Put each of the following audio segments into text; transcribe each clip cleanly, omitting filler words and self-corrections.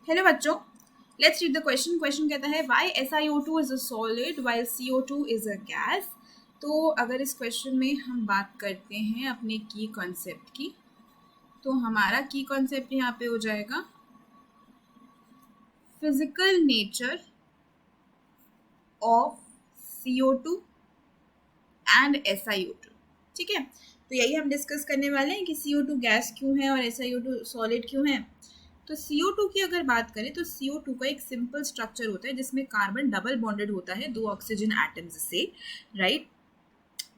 Hello बच्चों, let's read the question. Question कहता है why SiO2 is a solid while CO2 is a gas. तो अगर इस क्वेश्चन में हम बात करते हैं अपने की कॉन्सेप्ट की, तो हमारा की कॉन्सेप्ट यहाँ पे हो जाएगा physical nature of CO2 and SiO2। ठीक है, तो यही हम डिस्कस करने वाले हैं कि CO2 गैस क्यों है और SiO2 सॉलिड क्यों है। तो CO2 की अगर बात करें तो CO2 का एक सिंपल स्ट्रक्चर होता है जिसमें कार्बन डबल बॉन्डेड होता है दो ऑक्सीजन एटम्स से, राइट।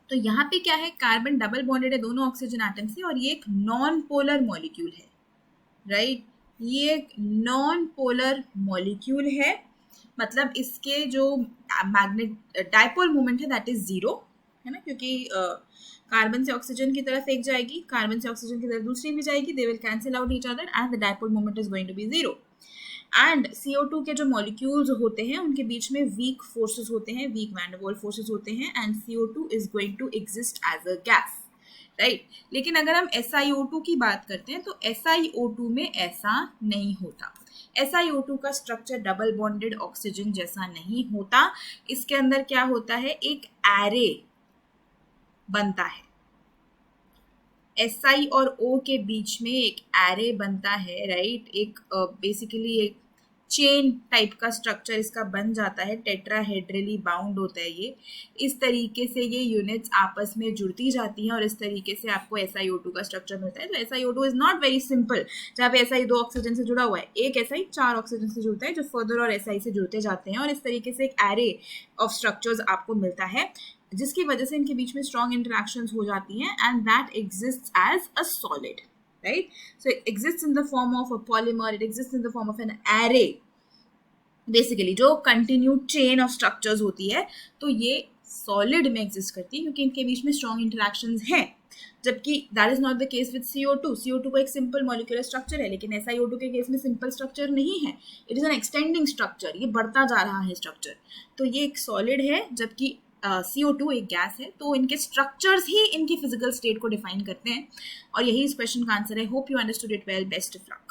तो यहाँ पे क्या है, कार्बन डबल बॉन्डेड है दोनों ऑक्सीजन एटम से और ये एक नॉन पोलर मॉलिक्यूल है, राइट। ये एक नॉन पोलर मॉलिक्यूल है, मतलब इसके जो मैग्नेट डाइपोल मोमेंट है दैट इज जीरो, है ना, क्योंकि कार्बन से ऑक्सीजन की तरफ एक जाएगी, कार्बन से ऑक्सीजन की तरफ दूसरी भी जाएगी, they will cancel out each other and the dipole moment is going to be zero. And CO2 के जो मॉलिक्यूल्स होते हैं उनके बीच में वीक फोर्सेस होते हैं, weak van der Waals forces होते हैं and CO2 is going to exist as a gas, right. लेकिन अगर हम SiO2 की बात करते हैं तो SiO2 में ऐसा नहीं होता। SiO2 का स्ट्रक्चर डबल बॉन्डेड ऑक्सीजन जैसा नहीं होता। इसके अंदर क्या होता है, एक एरे बनता है, SI और O के बीच में एक एरे बनता है, राइट। एक बेसिकली एक चेन टाइप का स्ट्रक्चर इसका बन जाता है, टेट्राहेड्रली बाउंड होता है ये। इस तरीके से ये यूनिट्स आपस में जुड़ती जाती हैं और इस तरीके से आपको SiO2 का स्ट्रक्चर मिलता है। तो SiO2 is not very simple, जहाँ पे SI दो ऑक्सीजन से जुड़ा हुआ है, एक SI चार ऑक्सीजन से जुड़ता है जो फर्दर और SI से जुड़ते जाते हैं और इस तरीके से एक एरे ऑफ स्ट्रक्चर्स आपको मिलता है जिसकी वजह से इनके बीच में स्ट्रॉन्ग इंटरेक्शंस हो जाती हैं and that exists as a solid, right? So it exists in the form of a polymer, it exists in the form of an array, basically जो कंटिन्यू चेन ऑफ स्ट्रक्चर्स होती है, तो ये solid में exist करती है क्योंकि इनके बीच में स्ट्रॉन्ग इंटरेक्शंस हैं। जबकि that is not the case with CO2। CO2 का एक सिंपल मॉलिक्यूलर स्ट्रक्चर है, लेकिन SiO2 के केस में सिंपल स्ट्रक्चर नहीं है, it is an extending structure, ये बढ़ता जा रहा है स्ट्रक्चर। तो ये एक सॉलिड है जबकि CO2 एक गैस है। तो इनके स्ट्रक्चर्स ही इनकी फिजिकल स्टेट को डिफाइन करते हैं और यही इस क्वेश्चन का आंसर है। Hope you understood it well, best of luck.